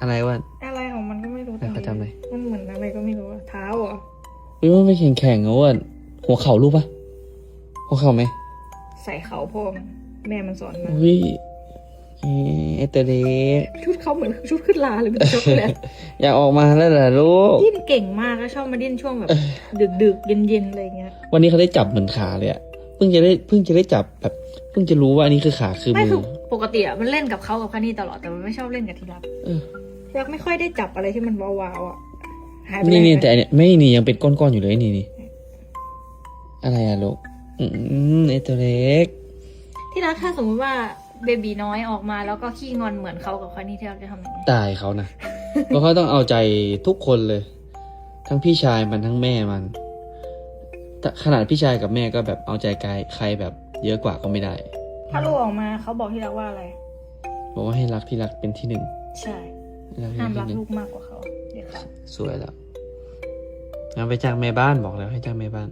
อะไรวะ อะไรของมันก็ไม่รู้ ไหนขอจำหน่อย มันเหมือนอะไรก็ไม่รู้อะเท้าเหรอ มันไม่แข็งๆอ่ะอ้วนหัวเข่ารู้ปะหัวเข่าไหม ใส่เขาพ่อมันแม่มันสอนมา อุ้ยไอตัวเล็ก ชุดเขาเหมือนชุดขึ้นลาเลยเป็นช็อกโกแลต อยากออกมาแล้วเหรอลูก ดิ้นเก่งมากก็ชอบมาดิ้นช่วงแบบ ดึกๆเย็นๆอะไรเงี้ย วันนี้เขาได้จับเหมือนขาเลยอะเพิ่งจะได้จับแบบเพิ่งจะรู้ว่าอันนี้คือขาคือ ไม่ มื คือ อ ปกติอะมันเล่นกับเขากับคานี่ตลอดแต่มันไม่ชอบเล่นกับทีรัก เออ ทีรักไม่ค่อยได้จับอะไรที่มันวาวๆอะหายไป นี่ ไห แต่อันเนี่ยไม่นี่ยังเป็นก้อนๆอยู่เลยนี่อะไรอะลูกไอตัวเล็ก ที่รักถ้าสมมติว่าเบบีน้อยออกมาแล้วก็ขี้งอนเหมือนเขากับคานี่ที่รักจะทำยังไง ตายเขานะ เพราะเขาต้องเอาใจทุกคนเลย ทั้งพี่ชายมันทั้งแม่มันแต่ขนาดพี่ชายกับแม่ก็แบบเอาใจใครแบบเยอะกว่าก็ไม่ได้ ถ้าลูกออกมาเขาบอกที่รักว่าอะไร บอกว่าให้รักที่รักเป็นที่หนึ่ง ใช่ รักที่ ห้าม ที่ รัก หนึ่ง ลูกมากกว่าเขาเด็ดขาด สวยแล้วงั้นไปจ้างแม่บ้านบอกแล้วให้จ้างแม่บ้าน